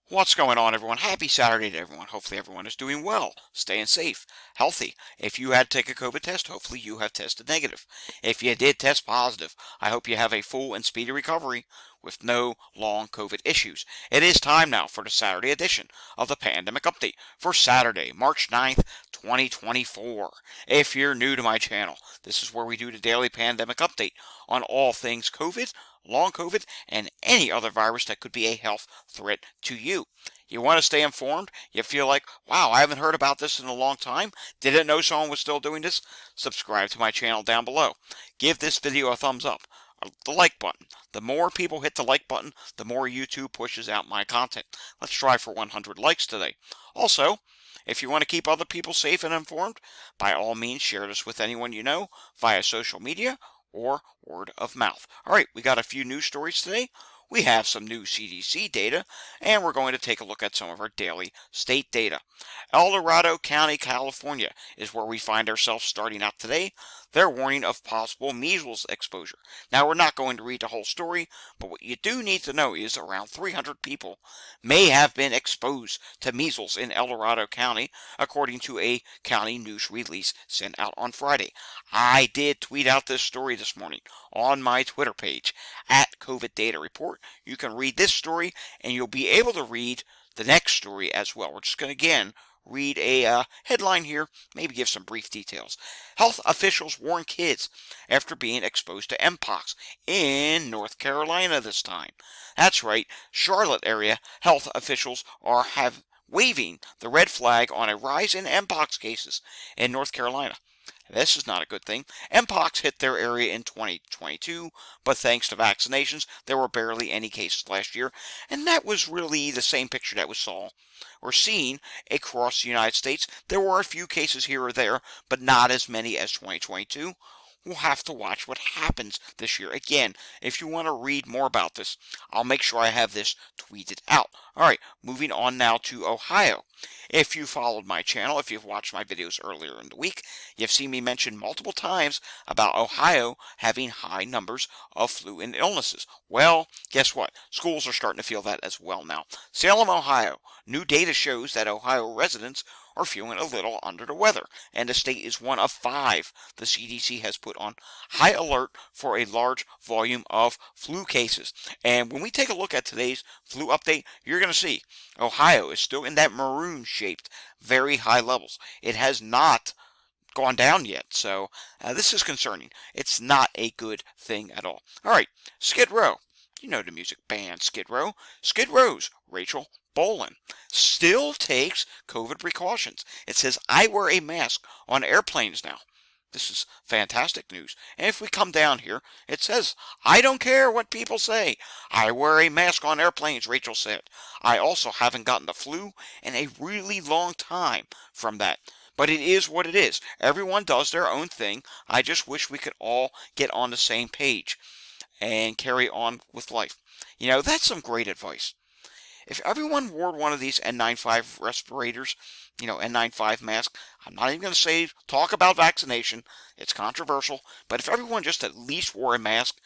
What's going on, everyone? Happy Saturday to everyone. Hopefully everyone is doing well, staying safe, healthy. If you had to take a COVID test, hopefully you have tested negative. If you did test positive, I hope you have a full and speedy recovery with no long COVID issues. It is time now for the Saturday edition of the Pandemic Update for Saturday, March 9th, 2024. If you're new to my channel, this is where we do the daily pandemic update on all things COVID, long COVID, and any other virus that could be a health threat to you. You want to stay informed? You feel like, wow, I haven't heard about this in a long time? Didn't know someone was still doing this? Subscribe to my channel down below. Give this video a thumbs up. The like button. The more people hit the like button, the more YouTube pushes out my content. Let's try for 100 likes today. Also, if you want to keep other people safe and informed, by all means share this with anyone you know via social media or word of mouth. All right, we got a few news stories today. We have some new CDC data, and we're going to take a look at some of our daily state data. El Dorado County, California is where we find ourselves starting out today. They're warning of possible measles exposure. Now, we're not going to read the whole story, but what you do need to know is around 300 people may have been exposed to measles in El Dorado County, according to a county news release sent out on Friday. I did tweet out this story this morning on my Twitter page, at COVID Data Report. You can read this story, and you'll be able to read the next story as well. We're just going to, again, read a headline here, maybe give some brief details. Health officials warn kids after being exposed to MPOX in North Carolina this time. That's right, Charlotte area health officials are waving the red flag on a rise in MPOX cases in North Carolina. This is not a good thing. MPOX hit their area in 2022, but thanks to vaccinations, there were barely any cases last year, and that was really the same picture that we saw or seen across the United States. There were a few cases here or there, but not as many as 2022. We'll have to watch what happens this year. Again, if you want to read more about this, I'll make sure I have this tweeted out. All right, moving on now to Ohio. If you followed my channel, if you've watched my videos earlier in the week, you've seen me mention multiple times about Ohio having high numbers of flu and illnesses. Well, guess what? Schools are starting to feel that as well now. Salem, Ohio. New data shows that Ohio residents are feeling a little under the weather, and the state is one of 5 the CDC has put on high alert for a large volume of flu cases. And when we take a look at today's flu update, you're going to see Ohio is still in that maroon-shaped, very high levels. It has not gone down yet, so this is concerning. It's not a good thing at all. All right, Skid Row. You know the music band Skid Row. Skid Row's Rachel Bolan still takes COVID precautions. It says, I wear a mask on airplanes now. This is fantastic news. And if we come down here, it says, I don't care what people say. I wear a mask on airplanes, Rachel said. I also haven't gotten the flu in a really long time from that. But it is what it is. Everyone does their own thing. I just wish we could all get on the same page and carry on with life. You know, that's some great advice. If everyone wore one of these N95 respirators, you know, N95 mask, I'm not even going to talk about vaccination. It's controversial. But if everyone just at least wore a mask,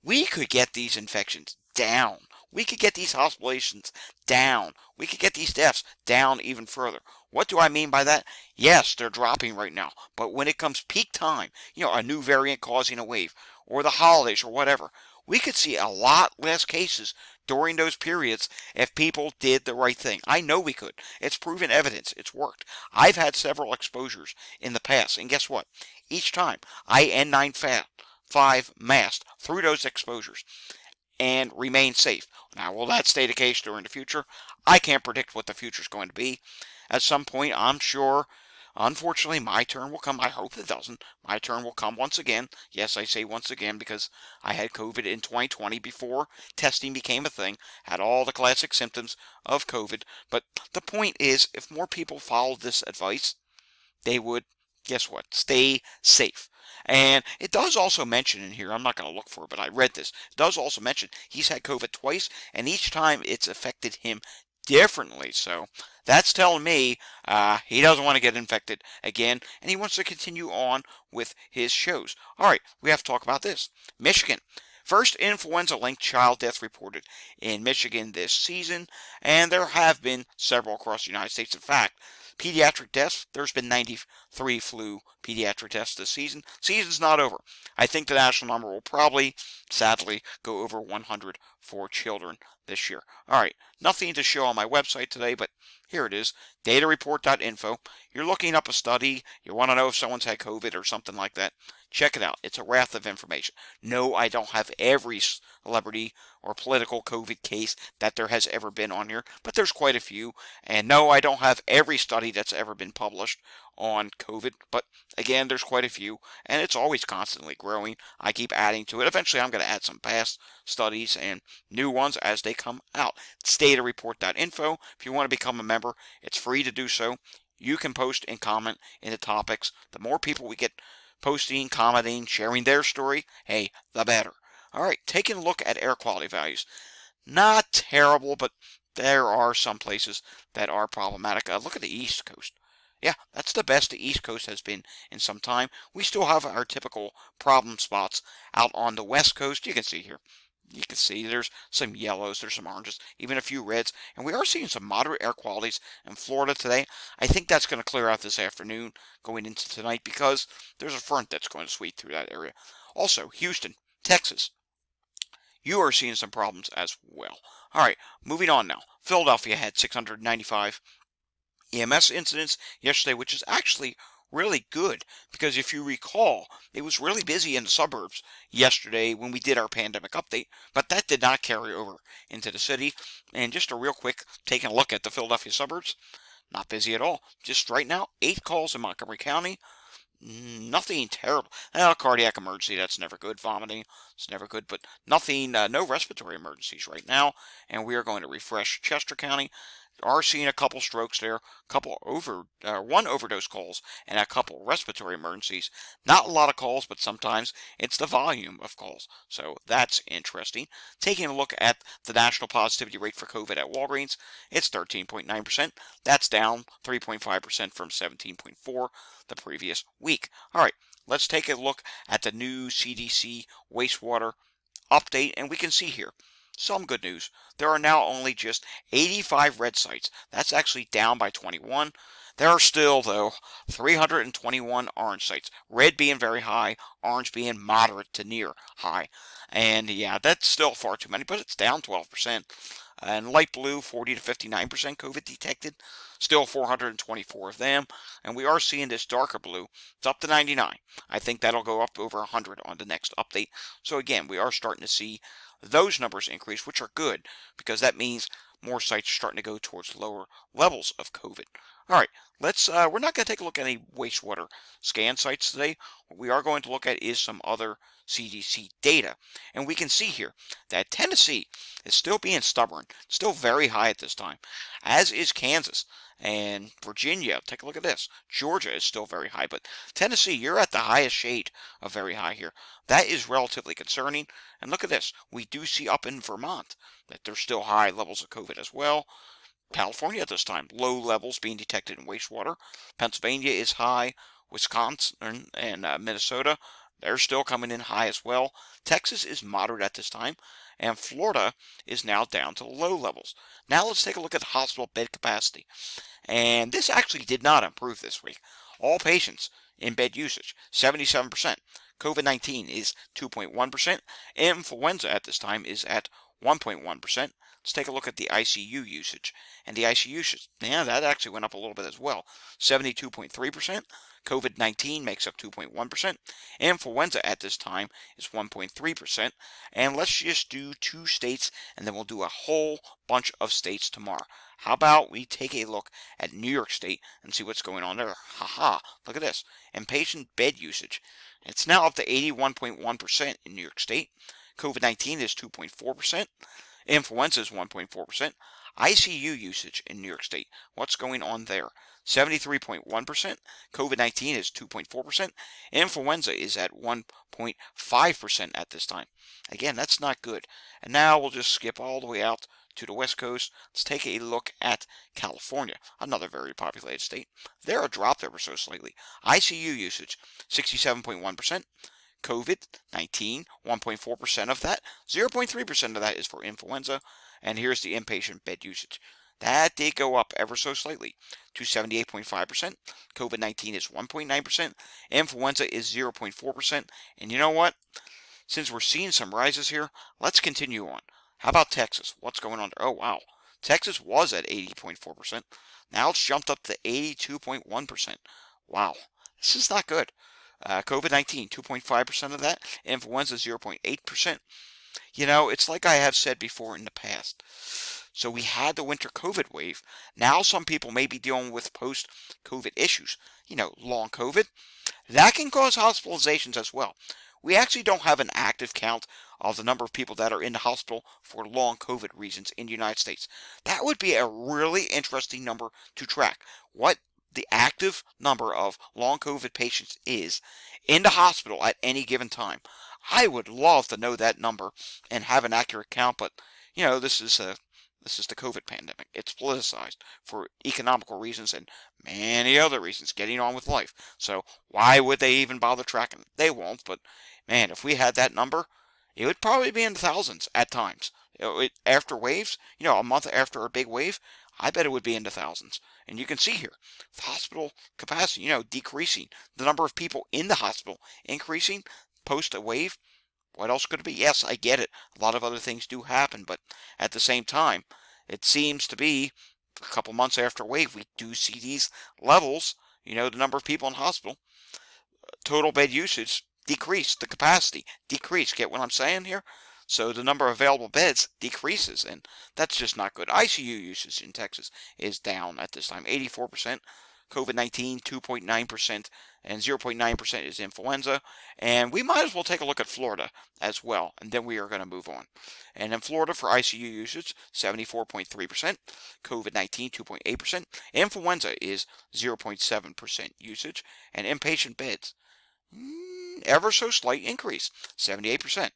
we could get these infections down. We could get these hospitalizations down. We could get these deaths down even further. What do I mean by that? Yes, they're dropping right now. But when it comes peak time, you know, a new variant causing a wave, or the holidays, or whatever, we could see a lot less cases during those periods if people did the right thing. I know we could. It's proven evidence. It's worked. I've had several exposures in the past, and guess what? Each time, I N95 masked through those exposures and remain safe. Now, will that stay the case during the future? I can't predict what the future is going to be. At some point, I'm sure, unfortunately, my turn will come. I hope it doesn't. My turn will come once again. Yes, I say once again because I had COVID in 2020 before testing became a thing. Had all the classic symptoms of COVID. But the point is, if more people followed this advice, they would, guess what, stay safe. And it does also mention in here, I'm not going to look for it, but I read this. It does also mention he's had COVID twice, and each time it's affected him differently. So that's telling me he doesn't want to get infected again, and he wants to continue on with his shows. All right, we have to talk about this. Michigan. First influenza-linked child death reported in Michigan this season, and there have been several across the United States. In fact, pediatric deaths, there's been 93 flu pediatric deaths this season. Season's not over. I think the national number will probably, sadly, go over 100 for children this year. All right, nothing to show on my website today, but here it is, datareport.info. You're looking up a study, you want to know if someone's had COVID or something like that. Check it out. It's a raft of information. No, I don't have every celebrity or political COVID case that there has ever been on here, but there's quite a few. And no, I don't have every study that's ever been published on COVID, but again, there's quite a few, and it's always constantly growing. I keep adding to it. Eventually, I'm going to add some past studies and new ones as they come out. It's datareport.info. If you want to become a member, it's free to do so. You can post and comment in the topics. The more people we get posting, commenting, sharing their story, hey, the better. All right, taking a look at air quality values. Not terrible, but there are some places that are problematic. Look at the East Coast. Yeah, that's the best the East Coast has been in some time. We still have our typical problem spots out on the West Coast. You can see here. You can see there's some yellows, there's some oranges, even a few reds, and we are seeing some moderate air qualities in Florida today. I think that's going to clear out this afternoon going into tonight because there's a front that's going to sweep through that area. Also, Houston, Texas, you are seeing some problems as well. All right, moving on now. Philadelphia had 695 EMS incidents yesterday, which is actually really good because if you recall, it was really busy in the suburbs yesterday when we did our pandemic update, but that did not carry over into the city. And just a real quick taking a look at the Philadelphia suburbs, not busy at all. Just right now, 8 calls in Montgomery County. Nothing terrible. Cardiac emergency, that's never good. Vomiting, it's never good, but nothing, no respiratory emergencies right now. And we are going to refresh Chester County. Are seeing a couple strokes there, one overdose calls, and a couple respiratory emergencies. Not a lot of calls, but sometimes it's the volume of calls. So that's interesting. Taking a look at the national positivity rate for COVID at Walgreens, it's 13.9%. That's down 3.5% from 17.4% the previous week. All right, let's take a look at the new CDC wastewater update, and we can see here some good news. There are now only just 85 red sites. That's actually down by 21. There are still, though, 321 orange sites. Red being very high, orange being moderate to near high. And yeah, that's still far too many, but it's down 12%. And light blue, 40 to 59% COVID detected. Still 424 of them. And we are seeing this darker blue. It's up to 99. I think that'll go up over 100 on the next update. So again, we are starting to see those numbers increase, which are good because that means more sites are starting to go towards lower levels of COVID. All right, we're not going to take a look at any wastewater scan sites today. What we are going to look at is some other CDC data. And we can see here that Tennessee is still being stubborn, still very high at this time, as is Kansas and Virginia. Take a look at this. Georgia is still very high, but Tennessee, you're at the highest shade of very high here. That is relatively concerning. And look at this. We do see up in Vermont that there's still high levels of COVID as well. California at this time, low levels being detected in wastewater. Pennsylvania is high. Wisconsin and Minnesota, they're still coming in high as well. Texas is moderate at this time. And Florida is now down to low levels. Now let's take a look at hospital bed capacity. And this actually did not improve this week. All patients in bed usage, 77%. COVID-19 is 2.1%. Influenza at this time is at 1.1%. Let's take a look at the ICU usage. And the ICU usage, yeah, that actually went up a little bit as well. 72.3%. COVID-19 makes up 2.1%. Influenza at this time is 1.3%. And let's just do 2 states, and then we'll do a whole bunch of states tomorrow. How about we take a look at New York State and see what's going on there? Haha, look at this. Inpatient bed usage. It's now up to 81.1% in New York State. COVID-19 is 2.4%. Influenza is 1.4%. ICU usage in New York State. What's going on there? 73.1%. COVID-19 is 2.4%. Influenza is at 1.5% at this time. Again, that's not good. And now we'll just skip all the way out to the West Coast. Let's take a look at California, another very populated state. They're a drop ever so slightly. ICU usage, 67.1%. COVID-19, 1.4% of that. 0.3% of that is for influenza. And here's the inpatient bed usage. That did go up ever so slightly to 78.5%. COVID-19 is 1.9%. Influenza is 0.4%. And you know what? Since we're seeing some rises here, let's continue on. How about Texas? What's going on there? Oh, wow. Texas was at 80.4%. Now it's jumped up to 82.1%. Wow. This is not good. COVID-19, 2.5% of that. Influenza, 0.8%. You know, it's like I have said before in the past. So we had the winter COVID wave. Now some people may be dealing with post-COVID issues. You know, long COVID. That can cause hospitalizations as well. We actually don't have an active count of the number of people that are in the hospital for long COVID reasons in the United States. That would be a really interesting number to track. What the active number of long COVID patients is in the hospital at any given time. I would love to know that number and have an accurate count, but you know, this is the COVID pandemic. It's politicized for economical reasons and many other reasons, getting on with life. So why would they even bother tracking it? They won't, but man, if we had that number, it would probably be in the thousands at times. After waves, you know, a month after a big wave, I bet it would be in the thousands. And you can see here, hospital capacity, you know, decreasing. The number of people in the hospital increasing post a wave. What else could it be? Yes, I get it. A lot of other things do happen, but at the same time, it seems to be a couple months after a wave, we do see these levels, you know, the number of people in hospital, total bed usage decrease, the capacity decrease. Get what I'm saying here? So the number of available beds decreases, and that's just not good. ICU usage in Texas is down at this time, 84%. COVID-19, 2.9%, and 0.9% is influenza. And we might as well take a look at Florida as well, and then we are going to move on. And in Florida, for ICU usage, 74.3%, COVID-19, 2.8%, influenza is 0.7% usage, and inpatient beds, ever so slight increase, 78%.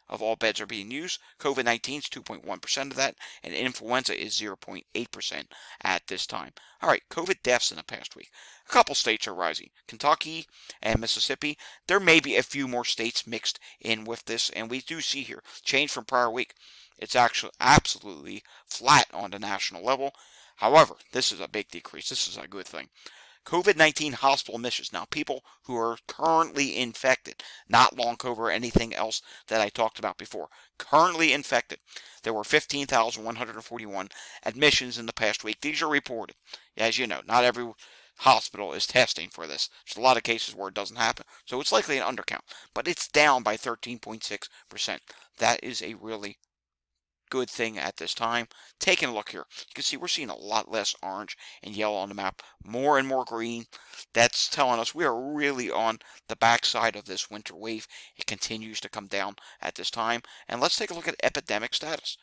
Of all beds are being used. COVID-19 is 2.1% of that, and influenza is 0.8% at this time. All right, COVID deaths in the past week. A couple states are rising. Kentucky and Mississippi. There may be a few more states mixed in with this, and we do see here, change from prior week. It's actually absolutely flat on the national level. However, this is a big decrease. This is a good thing. COVID-19 hospital admissions. Now, people who are currently infected, not long COVID or anything else that I talked about before. Currently infected. There were 15,141 admissions in the past week. These are reported. As you know, not every hospital is testing for this. There's a lot of cases where it doesn't happen. So it's likely an undercount. But it's down by 13.6%. That is a really good thing at this time. Taking a look here, you can see we're seeing a lot less orange and yellow on the map, more and more green. That's telling us we are really on the backside of this winter wave. It continues to come down at this time. And let's take a look at epidemic status.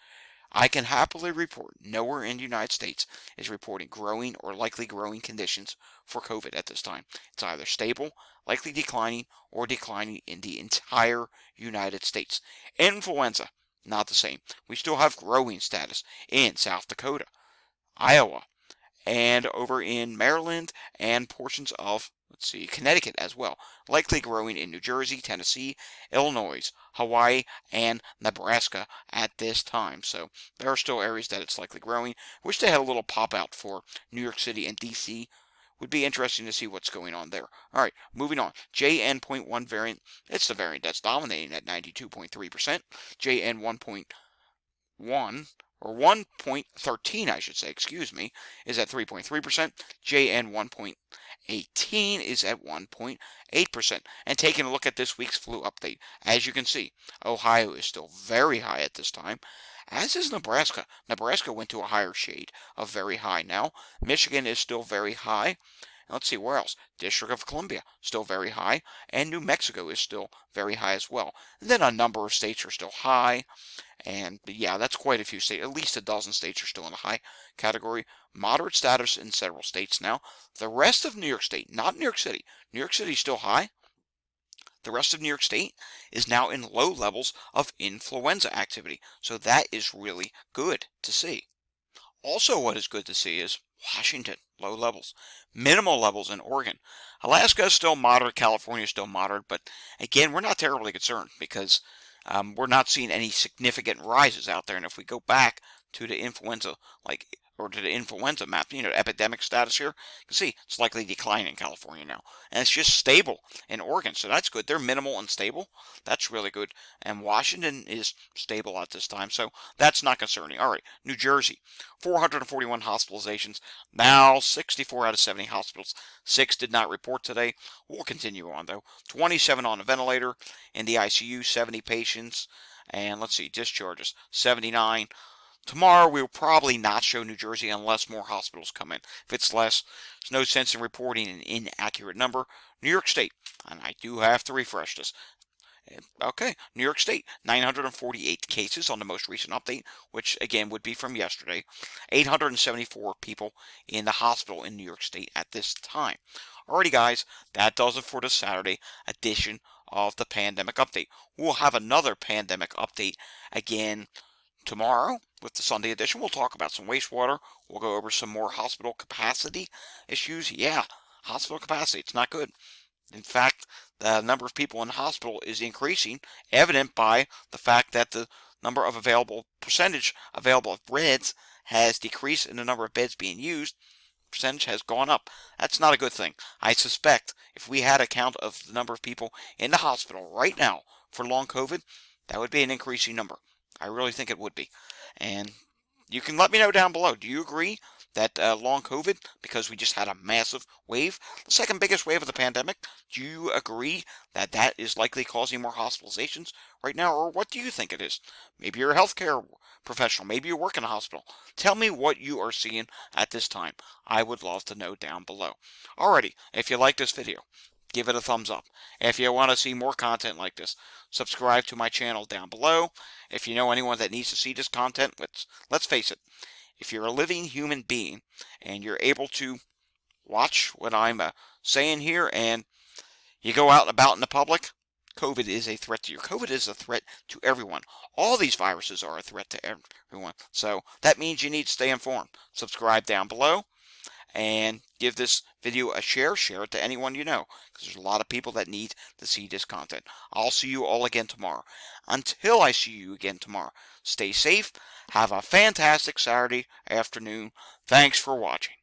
I can happily report nowhere in the United States is reporting growing or likely growing conditions for COVID at this time. It's either stable, likely declining, or declining in the entire United States. Influenza, not the same. We still have growing status in South Dakota, Iowa, and over in Maryland and portions of, let's see, Connecticut as well. Likely growing in New Jersey, Tennessee, Illinois, Hawaii, and Nebraska at this time. So there are still areas that it's likely growing. Wish they had a little pop out for New York City and DC. Would be interesting to see what's going on there. All right, moving on. JN.1 variant. It's the variant that's dominating at 92.3%. JN1.1 or 1.13, I should say, excuse me, is at 3.3%. JN1.18 is at 1.8%. And taking a look at this week's flu update, as you can see, Ohio is still very high at this time, as is Nebraska. Nebraska went to a higher shade of very high now. Michigan is still very high. And let's see where else. District of Columbia, still very high. And New Mexico is still very high as well. And then a number of states are still high. And yeah, that's quite a few states. At least a dozen states are still in the high category. Moderate status in several states now. The rest of New York State, not New York City. New York City is still high. The rest of New York State is now in low levels of influenza activity. So that is really good to see. Also, what is good to see is Washington, low levels, minimal levels in Oregon. Alaska is still moderate, California is still moderate, but again, we're not terribly concerned because we're not seeing any significant rises out there. And if we go back to the influenza, or to the influenza map, epidemic status here, you can see it's likely declining in California now. And it's just stable in Oregon, so that's good. They're minimal and stable. That's really good. And Washington is stable at this time, so that's not concerning. All right, New Jersey, 441 hospitalizations. Now 64 out of 70 hospitals. 6 did not report today. We'll continue on, though. 27 on a ventilator. In the ICU, 70 patients. And let's see, discharges, 79. Tomorrow, we'll probably not show New Jersey unless more hospitals come in. If it's less, there's no sense in reporting an inaccurate number. New York State, and I do have to refresh this. Okay, New York State, 948 cases on the most recent update, which again would be from yesterday. 874 people in the hospital in New York State at this time. Alrighty, guys, that does it for the Saturday edition of the Pandemic Update. We'll have another Pandemic Update again tomorrow with the Sunday edition. We'll talk about some wastewater. We'll go over some more hospital capacity issues. Yeah, hospital capacity, it's not good. In fact, the number of people in the hospital is increasing, evident by the fact that the number of percentage available of beds has decreased and the number of beds being used percentage has gone up. That's not a good thing. I suspect if we had a count of the number of people in the hospital right now for long COVID, that would be an increasing number. I really think it would be. And you can let me know down below. Do you agree that long COVID, because we just had a massive wave, the second biggest wave of the pandemic, do you agree that that is likely causing more hospitalizations right now? Or what do you think it is? Maybe you're a healthcare professional. Maybe you work in a hospital. Tell me what you are seeing at this time. I would love to know down below. Alrighty, if you like this video, give it a thumbs up. If you want to see more content like this, subscribe to my channel down below. If you know anyone that needs to see this content, let's face it, if you're a living human being and you're able to watch what I'm saying here and you go out and about in the public, COVID is a threat to you. COVID is a threat to everyone. All these viruses are a threat to everyone. So that means you need to stay informed. Subscribe down below and give this video a share. Share it to anyone you know, because there's a lot of people that need to see this content. I'll see you all again tomorrow. Until I see you again tomorrow, stay safe. Have a fantastic Saturday afternoon. Thanks for watching.